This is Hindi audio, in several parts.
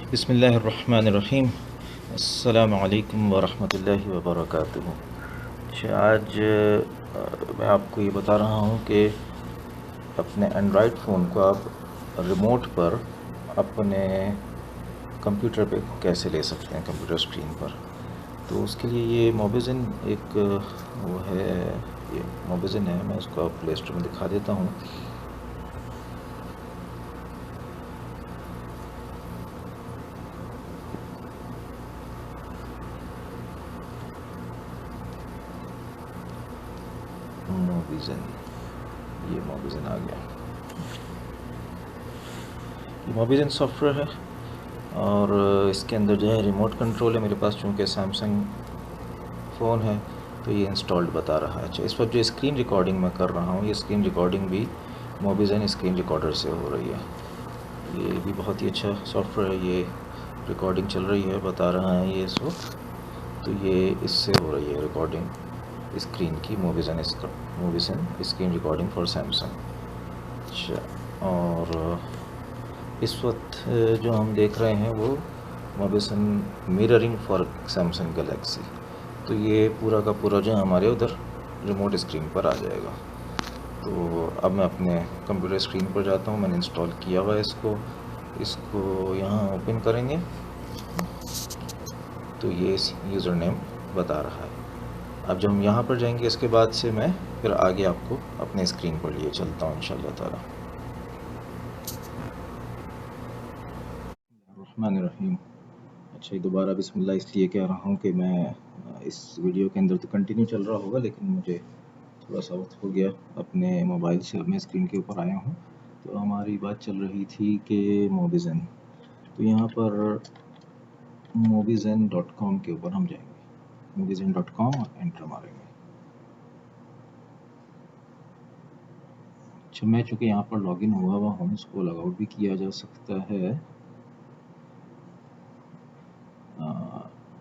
बिस्मिल्लाहिर्रहमानिर्रहीम। अस्सलामु अलैकुम वरहमतुल्लाहि वबरकातुहू। अच्छा, आज मैं आपको ये बता रहा हूँ कि अपने एंड्रॉयड फ़ोन को आप रिमोट पर अपने कंप्यूटर पे कैसे ले सकते हैं, कंप्यूटर स्क्रीन पर। तो उसके लिए ये मोबिज़न एक वो है, ये मोबिज़न है। मैं उसको आप प्ले स्टोर में दिखा देता हूँ। मोबिज़न, ये मोबिज़न आ गया। ये मोबिज़न सॉफ्टवेयर है और इसके अंदर जो है रिमोट कंट्रोल है। मेरे पास चूँकि सैमसंग फ़ोन है तो ये इंस्टॉल्ड बता रहा है। अच्छा, इस वक्त जो स्क्रीन रिकॉर्डिंग मैं कर रहा हूँ, ये स्क्रीन रिकॉर्डिंग भी मोबिज़न स्क्रीन रिकॉर्डर से हो रही है। ये भी बहुत ही अच्छा सॉफ्टवेयर है। ये रिकॉर्डिंग चल रही है, बता रहा है ये इस वक्त। तो ये इससे हो रही है रिकॉर्डिंग स्क्रीन की, मोबिज़न स्क्रीन रिकॉर्डिंग फॉर सैमसंग। अच्छा, और इस वक्त जो हम देख रहे हैं वो मोबिज़न मिररिंग फॉर सैमसंग गैलेक्सी। तो ये पूरा का पूरा जो हमारे उधर रिमोट स्क्रीन पर आ जाएगा। तो अब मैं अपने कंप्यूटर स्क्रीन पर जाता हूँ। मैंने इंस्टॉल किया हुआ है इसको। इसको यहाँ ओपन करेंगे तो ये यूज़र नेम बता रहा है। अब जब हम यहाँ पर जाएंगे, इसके बाद से मैं फिर आगे आपको अपने स्क्रीन पर लिए चलता हूँ इंशाल्लाह ताला। रहमानिर्रहीम। अच्छा, दोबारा बिस्मिल्लाह इसलिए कह रहा हूँ कि मैं इस वीडियो के अंदर तो कंटिन्यू चल रहा होगा, लेकिन मुझे थोड़ा सा वक्त हो गया अपने मोबाइल से, अब मैं स्क्रीन के ऊपर आया हूँ। तो हमारी बात चल रही थी कि मोबिज़न, तो यहाँ पर mobizen.com के ऊपर हम जाएंगे। mobizen.com और एंटर मारेंगे। अच्छा, मैं चूँकि यहाँ पर लॉगिन हुआ हुआ हूँ, इसको लॉगआउट भी किया जा सकता है।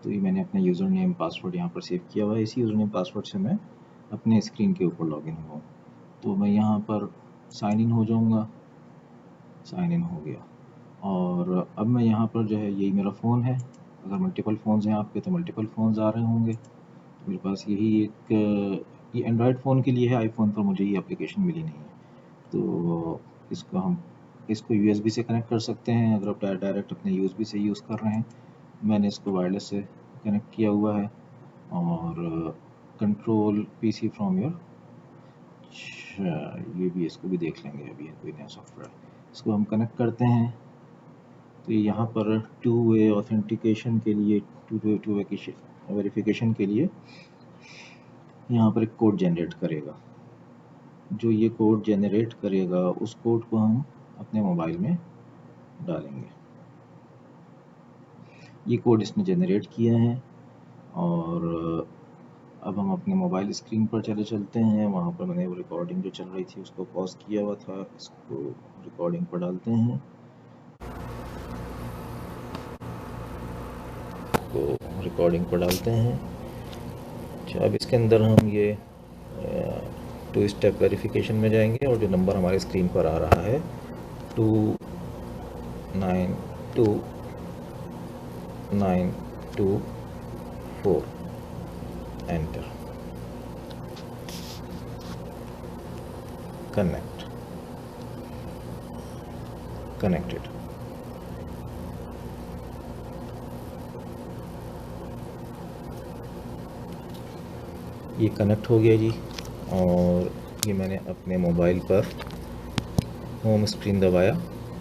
तो ये मैंने अपना यूज़र नेम पासवर्ड यहाँ पर सेव किया हुआ है। इसी यूज़र नेम पासवर्ड से मैं अपने स्क्रीन के ऊपर लॉगिन हुआ हूँ। तो मैं यहाँ पर साइन इन हो जाऊँगा। साइन इन हो गया और अब मैं यहाँ पर जो है, यही मेरा फ़ोन है। अगर मल्टीपल फ़ोन्स हैं आपके तो मल्टीपल फ़ोन्स आ रहे होंगे। मेरे पास यही एक, ये एंड्रॉयड फ़ोन के लिए है, आईफ़ोन पर मुझे ये एप्लीकेशन मिली नहीं है। तो इसको यूएसबी से कनेक्ट कर सकते हैं अगर आप डायरेक्ट अपने यूएसबी से यूज़ कर रहे हैं। मैंने इसको वायरलेस से कनेक्ट किया हुआ है। और कंट्रोल पीसी फ्रॉम योर, अच्छा ये भी, इसको भी देख लेंगे। अभी कोई नया सॉफ्टवेयर, इसको हम कनेक्ट करते हैं। तो यहाँ पर टू वे ऑथेंटिकेशन के लिए, टू वेरिफिकेशन के लिए यहाँ पर एक कोड जनरेट करेगा। जो ये कोड जनरेट करेगा उस कोड को हम अपने मोबाइल में डालेंगे। ये कोड इसने जनरेट किया है और अब हम अपने मोबाइल स्क्रीन पर चलते हैं। वहाँ पर मैंने वो रिकॉर्डिंग जो चल रही थी उसको पॉज किया हुआ था, इसको रिकॉर्डिंग पर डालते हैं। को रिकॉर्डिंग पर डालते हैं। अच्छा, अब इसके अंदर हम ये टू स्टेप वेरिफिकेशन में जाएंगे और जो नंबर हमारे स्क्रीन पर आ रहा है 292924, एंटर, कनेक्टेड। ये कनेक्ट हो गया जी। और ये मैंने अपने मोबाइल पर होम स्क्रीन दबाया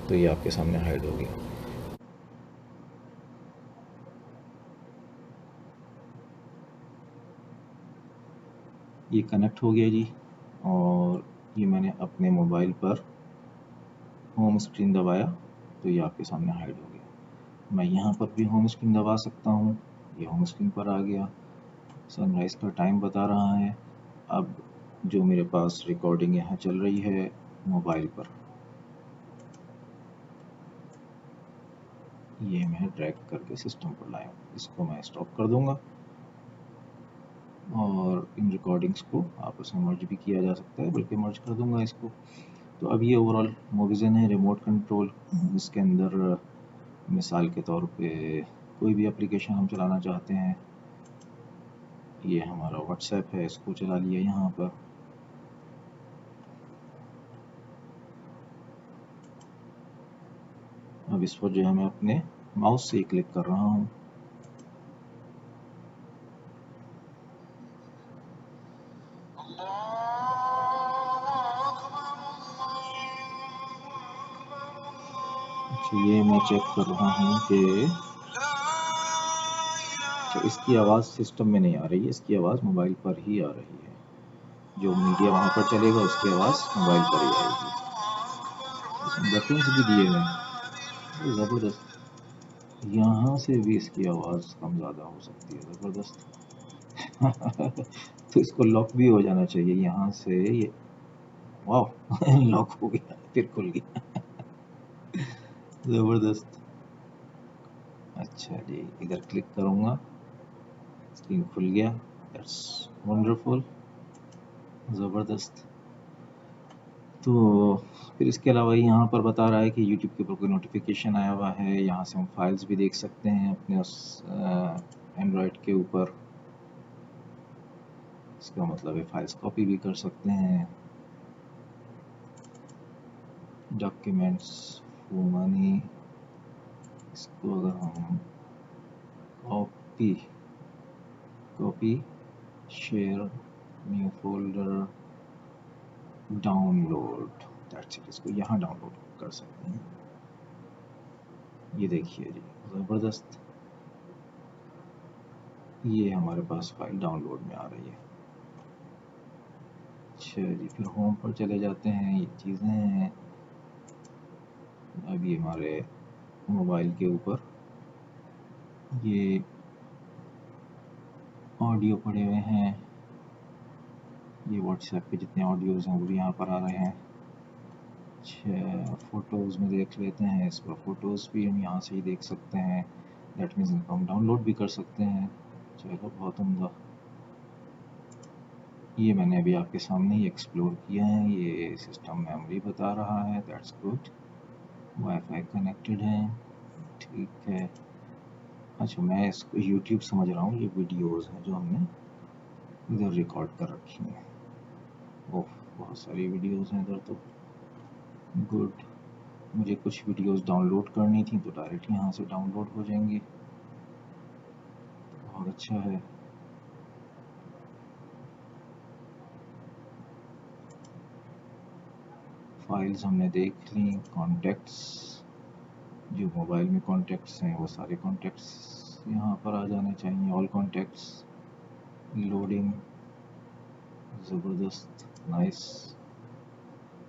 तो ये आपके सामने हाइड हो गया। ये कनेक्ट हो गया जी और ये मैंने अपने मोबाइल पर होम स्क्रीन दबाया तो ये आपके सामने हाइड हो गया। मैं यहाँ पर भी होम स्क्रीन दबा सकता हूँ, ये होम स्क्रीन पर आ गया। सनराइज़ का टाइम बता रहा है। अब जो मेरे पास रिकॉर्डिंग यहाँ चल रही है मोबाइल पर, ये मैं ड्रैग करके सिस्टम पर लाया। इसको मैं स्टॉप कर दूंगा और इन रिकॉर्डिंग्स को आपस में मर्ज भी किया जा सकता है, बल्कि मर्ज कर दूंगा इसको। तो अब ये ओवरऑल मोबिज़न है रिमोट कंट्रोल। इसके अंदर मिसाल के तौर पे कोई भी एप्लीकेशन हम चलाना चाहते हैं, ये हमारा व्हाट्सएप है, इसको चला लिया यहाँ पर। अब इस पर जो है मैं अपने माउस से क्लिक कर रहा हूँ। अच्छा, ये मैं चेक कर रहा हूँ कि अच्छा इसकी आवाज़ सिस्टम में नहीं आ रही है, इसकी आवाज़ मोबाइल पर ही आ रही है। जो मीडिया वहाँ पर चलेगा उसकी आवाज़ मोबाइल पर ही आएगी। इसमें बटन्स भी दिए हुए हैं, ज़बरदस्त। यहाँ से भी इसकी आवाज़ कम ज़्यादा हो सकती है, ज़बरदस्त। तो इसको लॉक भी हो जाना चाहिए यहाँ से, ये वाह लॉक हो गया, फिर खुल गया। ज़बरदस्त। अच्छा जी, इधर क्लिक करूँगा, स्क्रीन खुल गया। दैट्स वंडरफुल, ज़बरदस्त। तो फिर इसके अलावा यहाँ पर बता रहा है कि यूट्यूब के ऊपर कोई नोटिफिकेशन आया हुआ है। यहाँ से हम फाइल्स भी देख सकते हैं अपने उस एंड्रॉयड के ऊपर। इसका मतलब है फाइल्स कॉपी भी कर सकते हैं। डॉक्यूमेंट्स, मनी, इसको अगर हम copy share, new folder, download, that's it, इसको यहाँ डाउनलोड कर सकते हैं। ये देखिए जी, ज़बरदस्त। ये हमारे पास फाइल डाउनलोड में आ रही है। अच्छा जी, फिर होम पर चले जाते हैं। ये चीज़ें हैं अभी हमारे मोबाइल के ऊपर। ये ऑडियो पड़े हुए हैं, ये व्हाट्सएप पे जितने ऑडियोज़ हैं वो भी यहाँ पर आ रहे हैं। अच्छा, फ़ोटोज़ में देख लेते हैं। इस पर फ़ोटोज़ भी हम यहाँ से ही देख सकते हैं। दैट मीन्स इनको हम डाउनलोड भी कर सकते हैं। चलो, बहुत उम्दा। ये मैंने अभी आपके सामने ही एक्सप्लोर किया है। ये सिस्टम मेमोरी बता रहा है, दैट्स गुड। वाईफाई कनेक्टेड है, ठीक है। अच्छा, मैं इसको यूट्यूब समझ रहा हूँ, ये वीडियोज़ हैं जो हमने इधर रिकॉर्ड कर रखी हैं। ओह, बहुत सारी वीडियोज़ हैं इधर तो, गुड। मुझे कुछ वीडियोज़ डाउनलोड करनी थी तो डायरेक्ट यहाँ से डाउनलोड हो जाएंगी, बहुत अच्छा है। फाइल्स हमने देख ली। कॉन्टेक्ट्स, जो मोबाइल में कॉन्टेक्ट्स हैं वो सारे कॉन्टेक्ट्स यहाँ पर आ जाने चाहिए। ऑल कॉन्टेक्ट्स, लोडिंग, ज़बरदस्त, नाइस।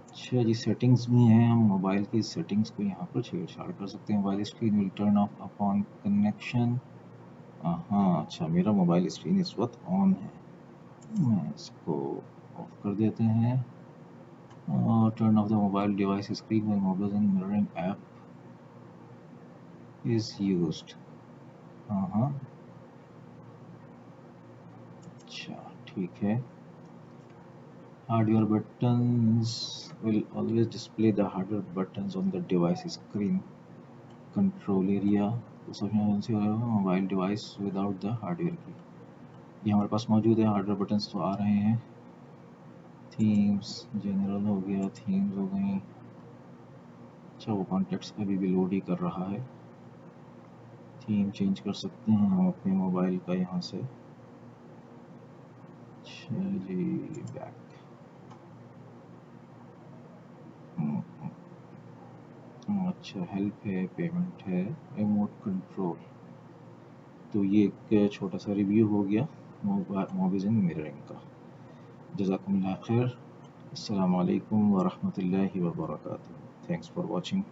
अच्छा जी, सेटिंग्स भी हैं। हम मोबाइल की सेटिंग्स को यहाँ पर छेड़छाड़ कर सकते हैं। Mobile screen will turn off upon connection. हाँ, अच्छा, मेरा मोबाइल स्क्रीन इस वक्त ऑन है, मैं इसको ऑफ कर देते हैं। Turn off the mobile device screen when mobile mirroring app is used. हाँ, अच्छा, ठीक है। Hardware buttons will always display the hardware buttons on the device screen. Control area, तो समझना से होगा mobile device without the hardware की। ये हमारे पास मौजूद है, हार्डवेयर बटन्स तो आ रहे हैं। थीम्स, जनरल हो गया, थीम्स हो गई। अच्छा, वो कॉन्टेक्ट्स अभी भी लोड ही कर रहा है। थीम चेंज कर सकते हैं हम अपने मोबाइल का यहाँ से। अच्छा जी, बैक। अच्छा, हेल्प है, पेमेंट है, रिमोट कंट्रोल। तो ये एक छोटा सा रिव्यू हो गया मोबाइल मिररिंग का। जज़ाकुमुल्लाह खैर। अस्सलाम वालेकुम व रहमतुल्लाहि व बरकातुहू। Thanks for watching.